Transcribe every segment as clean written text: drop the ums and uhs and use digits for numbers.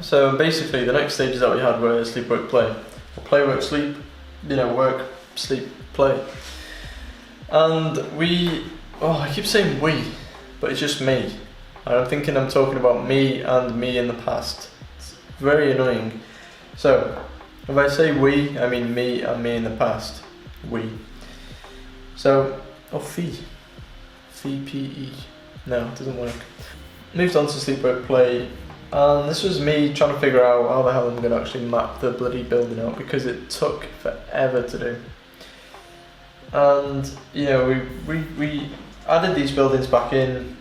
So basically the next stages that we had were sleep, work, play. Or play, work, sleep, work, sleep, play. And I keep saying we, but it's just me. I'm thinking I'm talking about me and me in the past. It's very annoying. So, if I say we, I mean me and me in the past. We. So, fee. Fee, P-E. No, it doesn't work. Moved on to sleep, work, play. And this was me trying to figure out how the hell I'm going to actually map the bloody building out, because it took forever to do. And we added these buildings back in.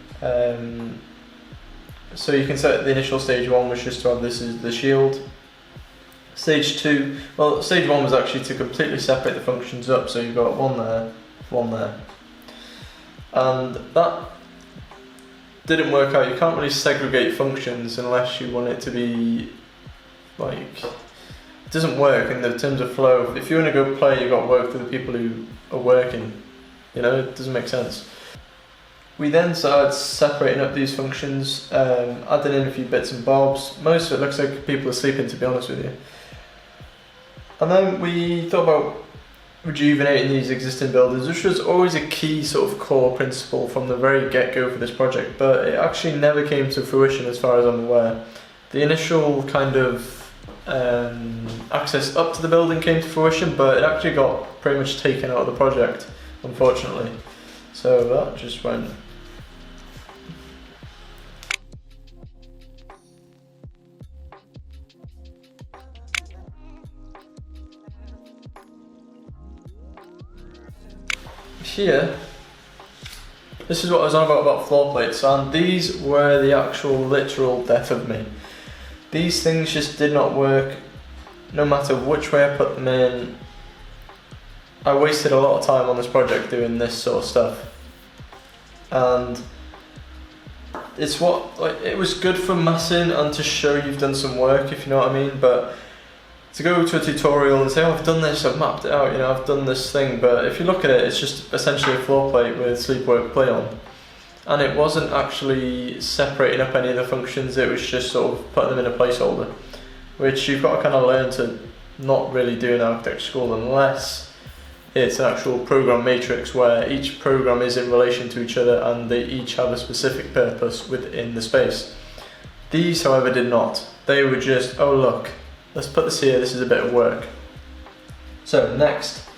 So you can set the initial stage 1 was just to have this is the shield. Stage 2, well, stage 1 was actually to completely separate the functions up. So you've got one there, and that didn't work out. You can't really segregate functions unless you want it to be like, it doesn't work in the terms of flow. If you want to go play, you've got to work for the people who are working. It doesn't make sense. We then started separating up these functions, adding in a few bits and bobs. Most of it looks like people are sleeping, to be honest with you. And then we thought about rejuvenating these existing buildings, which was always a key sort of core principle from the very get-go for this project, but it actually never came to fruition as far as I'm aware. The initial kind of access up to the building came to fruition, but it actually got pretty much taken out of the project, unfortunately. So that just went. Here, this is what I was on about floor plates, and these were the actual literal death of me. These things just did not work, no matter which way I put them in. I wasted a lot of time on this project doing this sort of stuff, and it was good for massing and to show you've done some work, if you know what I mean, but to go to a tutorial and say, oh, I've done this, I've mapped it out, I've done this thing, but if you look at it, it's just essentially a floor plate with sleep, work, play on. And it wasn't actually separating up any of the functions, it was just sort of putting them in a placeholder, which you've got to kind of learn to not really do in architecture school unless it's an actual program matrix where each program is in relation to each other and they each have a specific purpose within the space. These, however, did not. They were just, oh look, let's put this here, this is a bit of work. So next,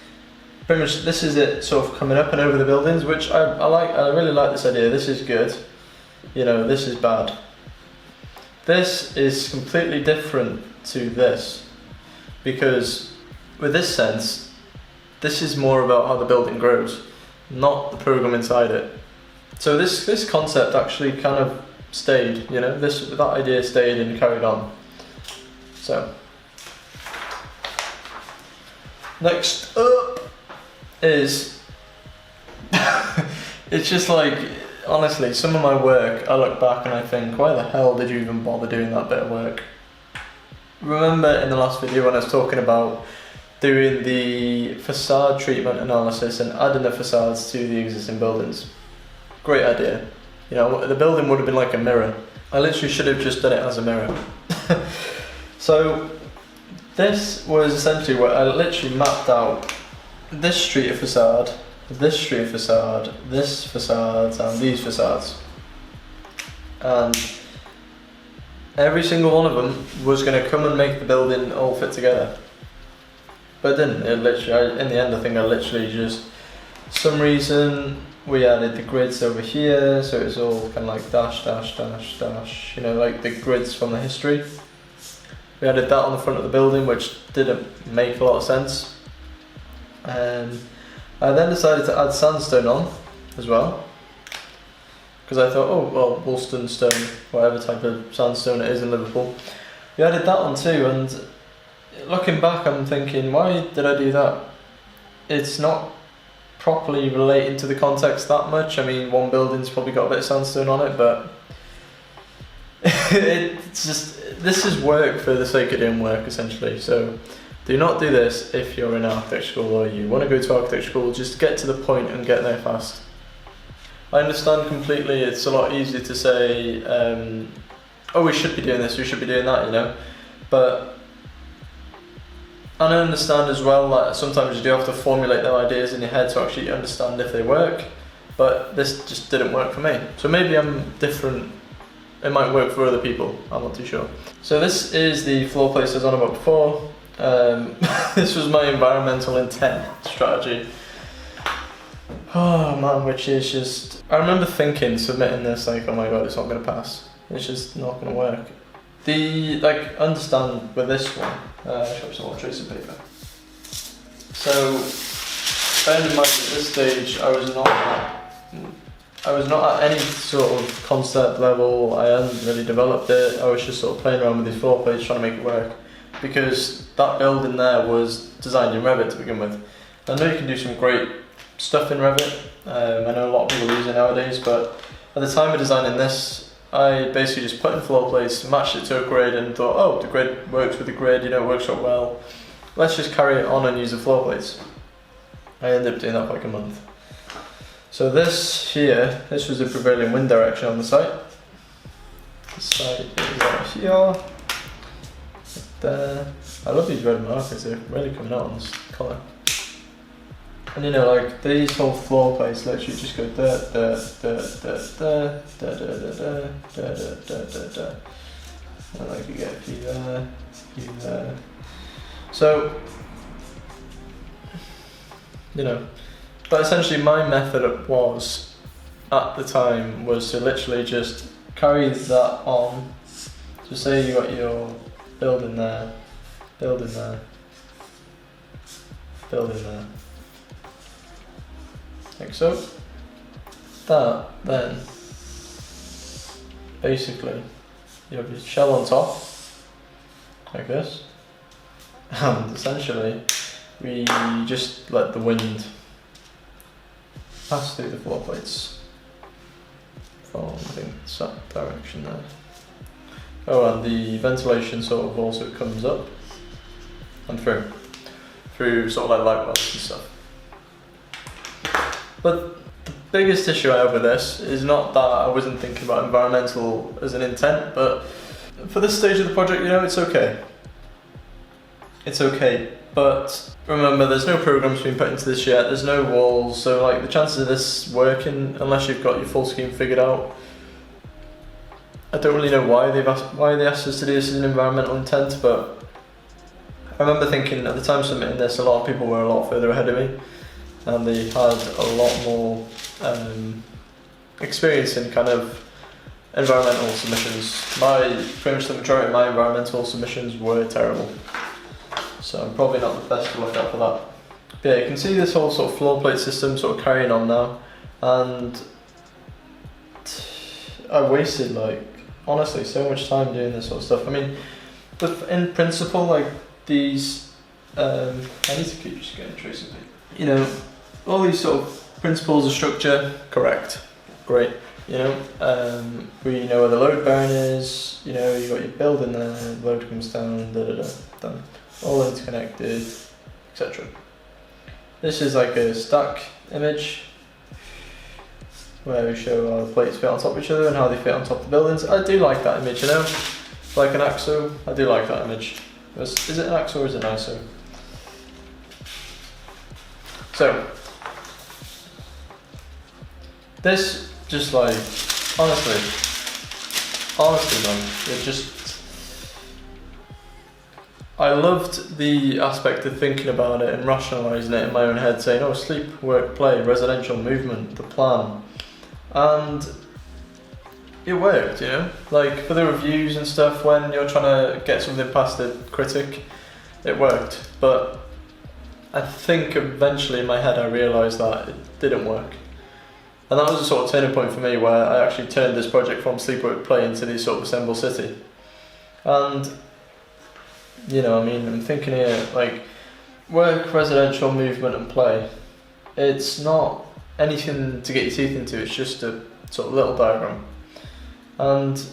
pretty much this is it sort of coming up and over the buildings, which I really like this idea. This is good, this is bad. This is completely different to this, because with this sense, this is more about how the building grows, not the program inside it. So this concept actually kind of stayed, that idea stayed and carried on. So, next up is, it's just like, honestly, some of my work, I look back and I think, why the hell did you even bother doing that bit of work? Remember in the last video when I was talking about doing the facade treatment analysis and adding the facades to the existing buildings? Great idea. The building would have been like a mirror. I literally should have just done it as a mirror. So this was essentially what I literally mapped out: this street of facade, this street of facade, this facade, and these facades. And every single one of them was going to come and make the building all fit together. But it didn't. In the end, I think I literally just, for some reason, we added the grids over here, so it's all kind of like dash, dash, dash, dash, like the grids from the history. We added that on the front of the building, which didn't make a lot of sense. And I then decided to add sandstone on as well, because I thought, oh well, Woolston stone, whatever type of sandstone it is in Liverpool. We added that on too, and looking back, I'm thinking, why did I do that? It's not properly relating to the context that much. I mean, one building's probably got a bit of sandstone on it, but it's just, this is work for the sake of doing work, essentially. So do not do this if you're in architecture school or you want to go to architecture school. Just get to the point and get there fast. I understand completely, it's a lot easier to say, oh, we should be doing this, we should be doing that, you know. But and I understand as well that sometimes you do have to formulate their ideas in your head to actually understand if they work. But this just didn't work for me. So maybe I'm different. It might work for other people, I'm not too sure. So this is the floor place I was on about before. This was my environmental intent strategy. Oh man, which is just... I remember thinking, submitting this, like, oh my god, it's not going to pass. It's just not going to work. Understand with this one, I should have some more tracing paper. So, bear in mind at this stage, I was not at any sort of concept level. I hadn't really developed it. I was just sort of playing around with these floor plates, trying to make it work. Because that building there was designed in Revit to begin with. I know you can do some great stuff in Revit. I know a lot of people use it nowadays, but at the time of designing this, I basically just put in floor plates, matched it to a grid, and thought, oh, the grid works with the grid, you know, it works out well. Let's just carry it on and use the floor plates. I ended up doing that for like a month. So this here, this was the prevailing wind direction on the site. The site is out here. There. I love these red markers, they're really coming out on this colour. And you know, like these whole floor plates literally just go da da da da da da da da da da da da da. And like you get a few there, a few there. So, you know, but essentially my method was, at the time, was to literally just carry that on. So say you got your building there, building there, building there. Like so. That then, basically, you have your shell on top, like this, and essentially we just let the wind pass through the floor plates from, I think, that direction there. Oh, and the ventilation sort of also comes up and through sort of like light wells and stuff. But the biggest issue I have with this is not that I wasn't thinking about environmental as an intent, but for this stage of the project, you know, it's okay. It's okay, but remember, there's no programs being put into this yet, there's no walls, so like the chances of this working, unless you've got your full scheme figured out, I don't really know why they asked us to do this as an environmental intent, but I remember thinking at the time submitting this, a lot of people were a lot further ahead of me, and they had a lot more experience in kind of environmental submissions. Pretty much the majority of my environmental submissions were terrible, so I'm probably not the best to look at for that. But yeah, you can see this whole sort of floor plate system sort of carrying on now, and I wasted, like, honestly, so much time doing this sort of stuff. I mean, in principle, like these, I need to keep just getting tracing paper. You know, all these sort of principles of structure, correct, great. You know, we know where the load bearing is. You know, you got your building there, load comes down, da da da, done. All interconnected, etc. This is like a stack image, where we show how the plates fit on top of each other and how they fit on top of the buildings. I do like that image, you know, like an AXO, I do like that image. Is it an AXO or is it an ISO? So, this just like, honestly man, it just, I loved the aspect of thinking about it and rationalising it in my own head, saying, oh, sleep, work, play, residential movement, the plan. And it worked, you know, like for the reviews and stuff, when you're trying to get something past a critic, it worked. But I think eventually in my head I realised that it didn't work. And that was a sort of turning point for me, where I actually turned this project from sleep, work, play into this sort of assemble city. And, you know, I mean, I'm thinking here, like, work, residential, movement and play. It's not anything to get your teeth into, it's just a sort of little diagram. And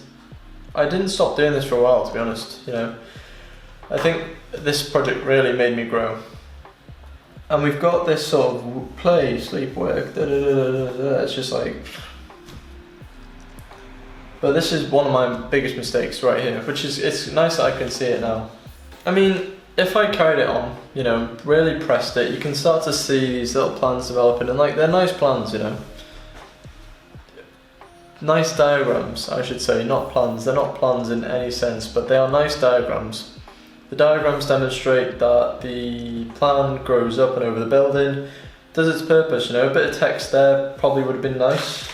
I didn't stop doing this for a while, to be honest, you know. I think this project really made me grow. And we've got this sort of play, sleep, work, da da da da da da. It's just like, But this is one of my biggest mistakes right here, which is, it's nice that I can see it now. I mean, if I carried it on, you know, really pressed it, you can start to see these little plans developing, and like, they're nice plans, you know. Nice diagrams, I should say, not plans. They're not plans in any sense, but they are nice diagrams. The diagrams demonstrate that the plan grows up and over the building, does its purpose, you know. A bit of text there probably would have been nice.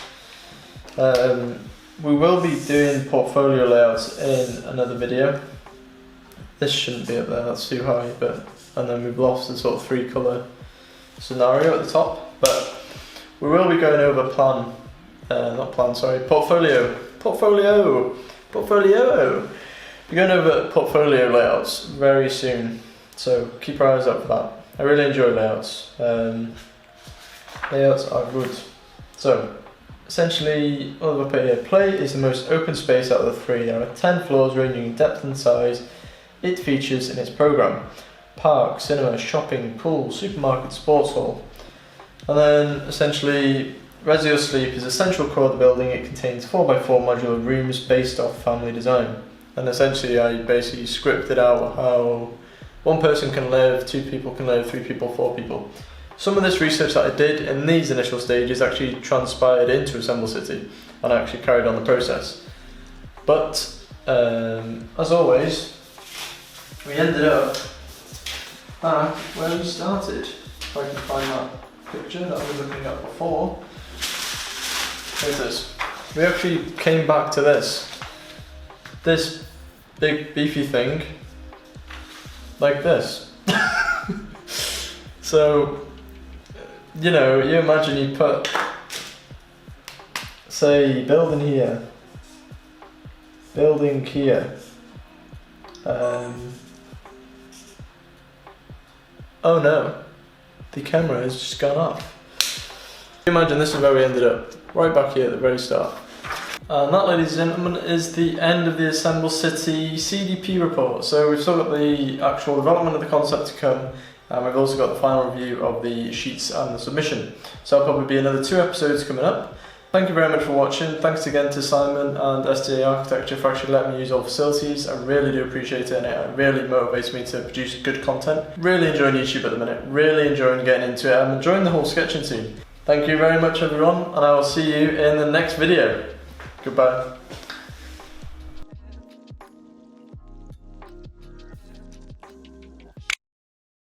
We will be doing portfolio layouts in another video. This shouldn't be up there, that's too high, but, and then we've lost the sort of 3 colour scenario at the top, but we will be going over portfolio. We're going over portfolio layouts very soon, so keep your eyes out for that. I really enjoy layouts. Layouts are good. So, essentially, what have I put here? Play is the most open space out of the 3. There are 10 floors ranging in depth and size it features in its program. Park, cinema, shopping, pool, supermarket, sports hall. And then, essentially, Resi or Sleep is a central core of the building. It contains 4x4 modular rooms based off family design. And essentially, I basically scripted out how 1 person can live, 2 people can live, 3 people, 4 people. Some of this research that I did in these initial stages actually transpired into Assemble City, and I actually carried on the process. But, as always, we ended up back where we started. If I can find that picture that I was looking at before. Here it is. We actually came back to this big beefy thing, like this. So, you know, you imagine you put, say, building here, oh no, the camera has just gone off. Imagine this is where we ended up, right back here at the very start. And that, ladies and gentlemen, is the end of the Assemble City CDP report. So we've still got the actual development of the concept to come, and we've also got the final review of the sheets and the submission. So there'll probably be another 2 episodes coming up. Thank you very much for watching. Thanks again to Simon and SDA Architecture for actually letting me use all facilities. I really do appreciate it, and it really motivates me to produce good content. Really enjoying YouTube at the minute. Really enjoying getting into it. I'm enjoying the whole sketching scene. Thank you very much, everyone, and I will see you in the next video. Goodbye.